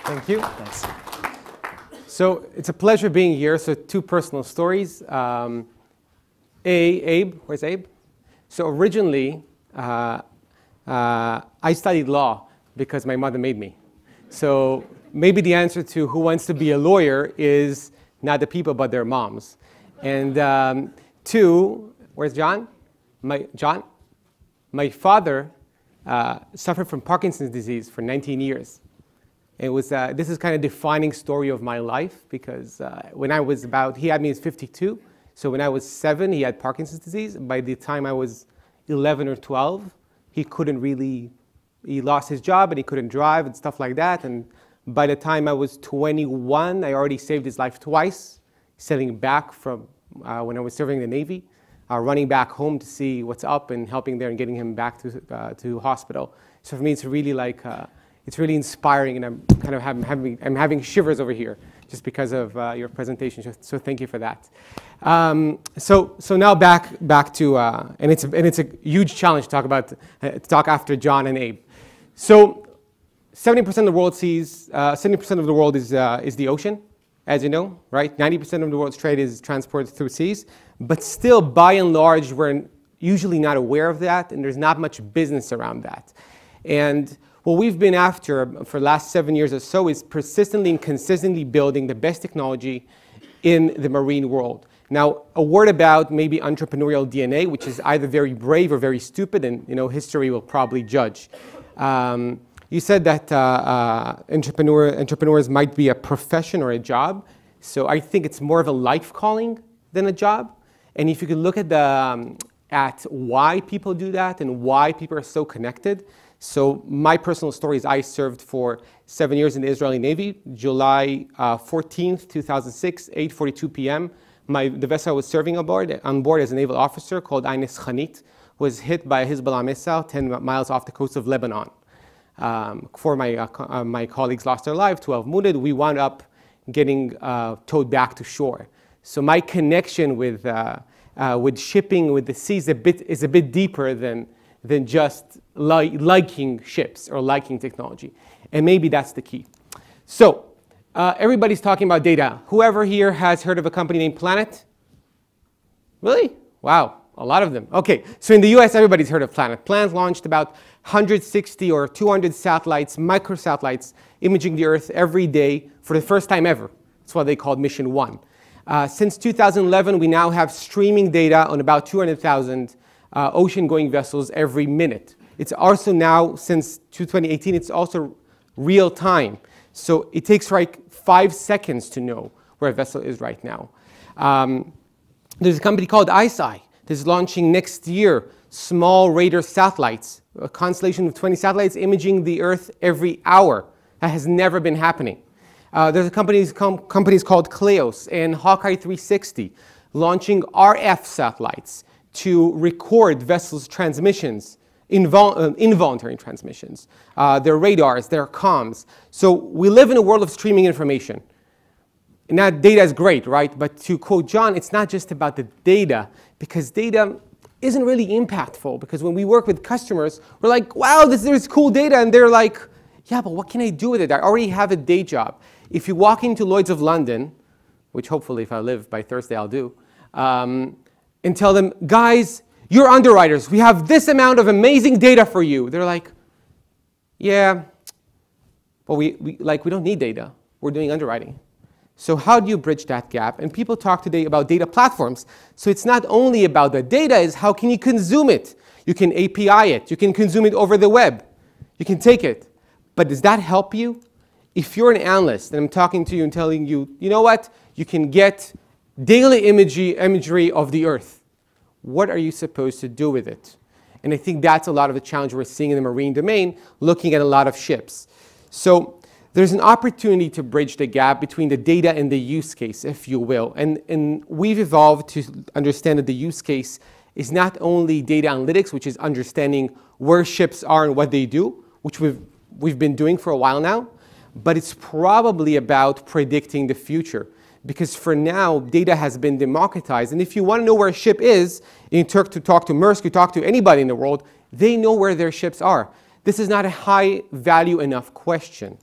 Thank you. Thanks. So it's a pleasure being here. So two personal stories. Abe, where's Abe? So originally, I studied law because my mother made me. So maybe the answer to who wants to be a lawyer is not the people, but their moms. And two, where's John? My father suffered from Parkinson's disease for 19 years. It was, this is kind of defining story of my life because when I was he had me at 52. So when I was 7, he had Parkinson's disease. By the time I was 11 or 12, he lost his job and he couldn't drive and stuff like that. And by the time I was 21, I already saved his life twice, sailing back from when I was serving in the Navy, running back home to see what's up and helping there and getting him back to hospital. So for me, it's really like, it's really inspiring, and I'm kind of having shivers over here just because of your presentation. So thank you for that. So now back to and it's a huge challenge to talk after John and Abe. So 70% of the world 70% of the world is the ocean, as you know, right? 90% of the world's trade is transported through seas, but still, by and large, we're usually not aware of that, and there's not much business around that. And what we've been after for the last 7 years or so is persistently and consistently building the best technology in the marine world. Now, a word about maybe entrepreneurial DNA, which is either very brave or very stupid, and history will probably judge. You said that entrepreneurs might be a profession or a job. So I think it's more of a life calling than a job. And if you could look at why people do that and why people are so connected. So my personal story is I served for 7 years in the Israeli Navy, July 14th, 2006, 8:42 p.m. The vessel I was serving on board as a naval officer called Ines Khanit was hit by a Hezbollah missile 10 miles off the coast of Lebanon. 4 of my colleagues lost their lives, 12 wounded. We wound up getting towed back to shore. So my connection with shipping, with the seas, is a bit deeper than just liking ships or liking technology. And maybe that's the key. So everybody's talking about data. Whoever here has heard of a company named Planet? Really? Wow, a lot of them. Okay, so in the US, everybody's heard of Planet. Planet launched about 160 or 200 satellites, microsatellites, imaging the Earth every day for the first time ever. That's what they called Mission 1. Since 2011, we now have streaming data on about 200,000 ocean-going vessels every minute. It's also now, since 2018, it's also real time. So it takes like 5 seconds to know where a vessel is right now. There's a company called ICEYE that's launching next year small radar satellites, a constellation of 20 satellites imaging the Earth every hour. That has never been happening. There's companies called Kleos and Hawkeye 360 launching RF satellites to record vessels' transmissions, involuntary transmissions, their radars, their comms. So we live in a world of streaming information. And that data is great, right? But to quote John, it's not just about the data, because data isn't really impactful. Because when we work with customers, we're like, wow, there's cool data. And they're like, yeah, but what can I do with it? I already have a day job. If you walk into Lloyd's of London, which hopefully if I live by Thursday I'll do, and tell them, guys, you're underwriters. We have this amount of amazing data for you. They're like, yeah, but we don't need data. We're doing underwriting. So how do you bridge that gap? And people talk today about data platforms. So it's not only about the data, it's how can you consume it? You can API it. You can consume it over the web. You can take it. But does that help you? If you're an analyst and I'm talking to you and telling you, you know what? You can get daily imagery of the Earth. What are you supposed to do with it? And I think that's a lot of the challenge we're seeing in the marine domain, looking at a lot of ships. So there's an opportunity to bridge the gap between the data and the use case, if you will. And we've evolved to understand that the use case is not only data analytics, which is understanding where ships are and what they do, which we've been doing for a while now, but it's probably about predicting the future. Because for now, data has been democratized. And if you want to know where a ship is, you talk to Maersk, you talk to anybody in the world, they know where their ships are. This is not a high value enough question.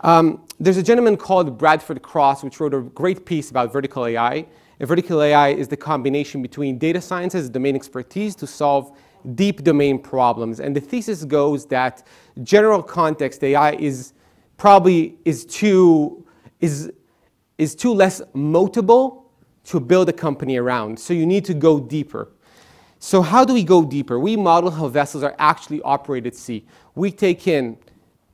There's a gentleman called Bradford Cross, which wrote a great piece about vertical AI. And vertical AI is the combination between data sciences, domain expertise, to solve deep domain problems. And the thesis goes that general context AI is too less moatable to build a company around. So you need to go deeper. So how do we go deeper? We model how vessels are actually operated at sea. We take in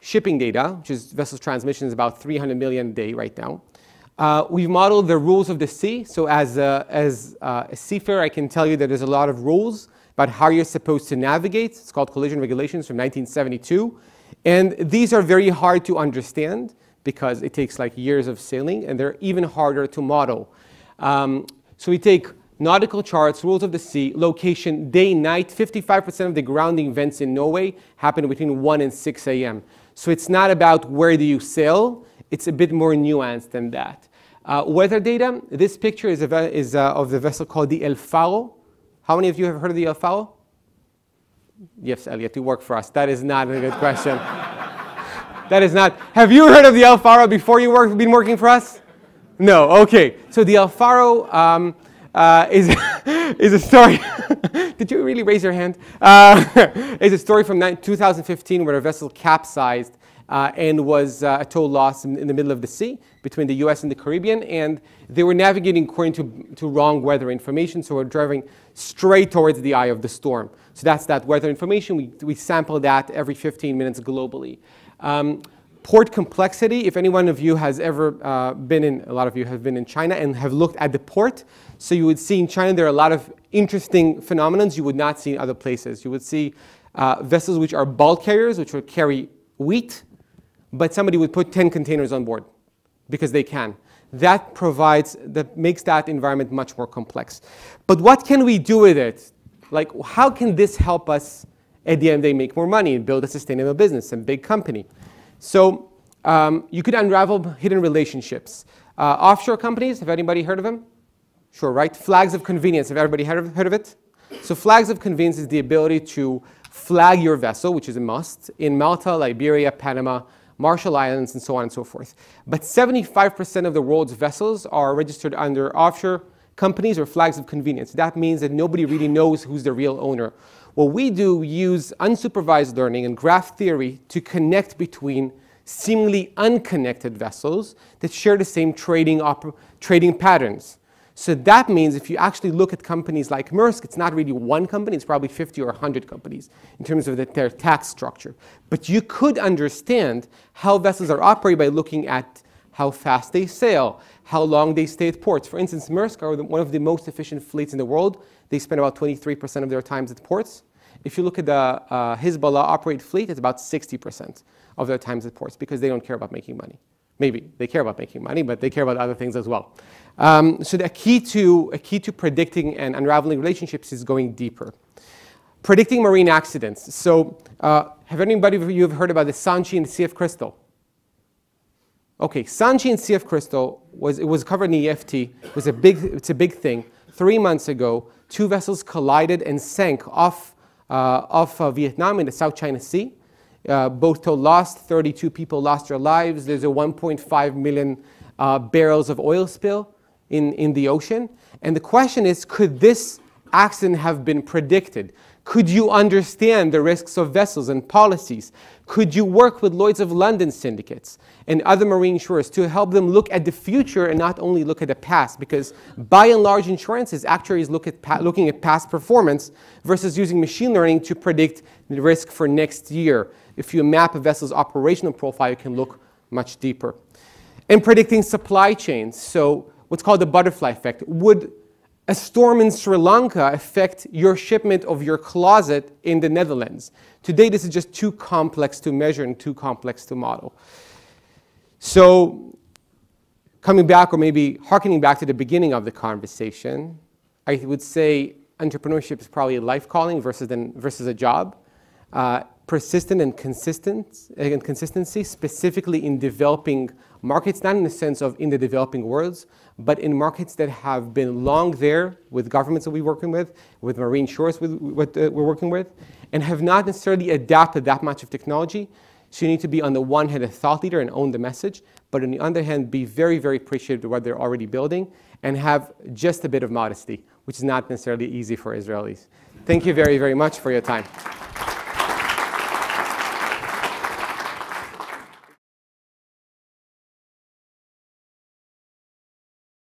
shipping data, which is vessels transmission is about 300 million a day right now. We've modeled the rules of the sea. So as a seafarer, I can tell you that there's a lot of rules about how you're supposed to navigate. It's called collision regulations from 1972. And these are very hard to understand because it takes like years of sailing, and they're even harder to model. So we take nautical charts, rules of the sea, location, day, night. 55% of the grounding events in Norway happen between 1 and 6 a.m. So it's not about where do you sail. It's a bit more nuanced than that. Weather data. This picture is of the vessel called the El Faro. How many of you have heard of the El Faro? Yes, Elliot, you work for us. That is not a good question. That is not. Have you heard of the El Faro before you been working for us? No. Okay. So the El Faro is a story. Did you really raise your hand? It's a story from 2015 where a vessel capsized and was a total loss in the middle of the sea between the US and the Caribbean, and they were navigating according to wrong weather information, so we're driving straight towards the eye of the storm. So that's that weather information. We sample that every 15 minutes globally. Port complexity, if any one of you has ever a lot of you have been in China and have looked at the port, so you would see in China there are a lot of interesting phenomena you would not see in other places. You would see vessels which are bulk carriers, which would carry wheat, but somebody would put 10 containers on board because they can. That makes that environment much more complex. But what can we do with it? Like, how can this help us at the end of the day make more money and build a sustainable business and big company? So you could unravel hidden relationships. Offshore companies, have anybody heard of them? Sure, right? Flags of convenience, have everybody heard of it? So flags of convenience is the ability to flag your vessel, which is a must, in Malta, Liberia, Panama, Marshall Islands, and so on and so forth. But 75% of the world's vessels are registered under offshore companies or flags of convenience. That means that nobody really knows who's the real owner. What we do, we use unsupervised learning and graph theory to connect between seemingly unconnected vessels that share the same trading patterns. So that means if you actually look at companies like Maersk, it's not really one company, it's probably 50 or 100 companies in terms of their tax structure. But you could understand how vessels are operated by looking at how fast they sail, how long they stay at ports. For instance, Maersk are one of the most efficient fleets in the world. They spend about 23% of their times at ports. If you look at the Hezbollah operated fleet, it's about 60% of their times at ports because they don't care about making money. Maybe they care about making money, but they care about other things as well. So the key to predicting and unraveling relationships is going deeper. Predicting marine accidents. So have anybody of you heard about the Sanchi and the Sea of Crystal? Okay, Sanchi and Sea of Crystal was covered in the EFT. It's a big thing. 3 months ago, 2 vessels collided and sank off Vietnam in the South China Sea. Both lost, 32 people lost their lives. There's a 1.5 million barrels of oil spill in the ocean. And the question is, could this accident have been predicted? Could you understand the risks of vessels and policies? Could you work with Lloyd's of London syndicates and other marine insurers to help them look at the future and not only look at the past? Because by and large, insurances actually is looking at past performance versus using machine learning to predict the risk for next year. If you map a vessel's operational profile, you can look much deeper. And predicting supply chains. So what's called the butterfly effect. Would a storm in Sri Lanka affect your shipment of your closet in the Netherlands? Today, this is just too complex to measure and too complex to model. So coming back, or maybe harkening back to the beginning of the conversation, I would say entrepreneurship is probably a life calling versus a job. Persistent and consistency, specifically in developing markets, not in the sense of in the developing worlds, but in markets that have been long there with governments that we're working with marine insurers we're working with, and have not necessarily adapted that much of technology So you need to be, on the one hand, a thought leader and own the message, but on the other hand, be very, very appreciative of what they're already building and have just a bit of modesty, which is not necessarily easy for Israelis. Thank you very, very much for your time.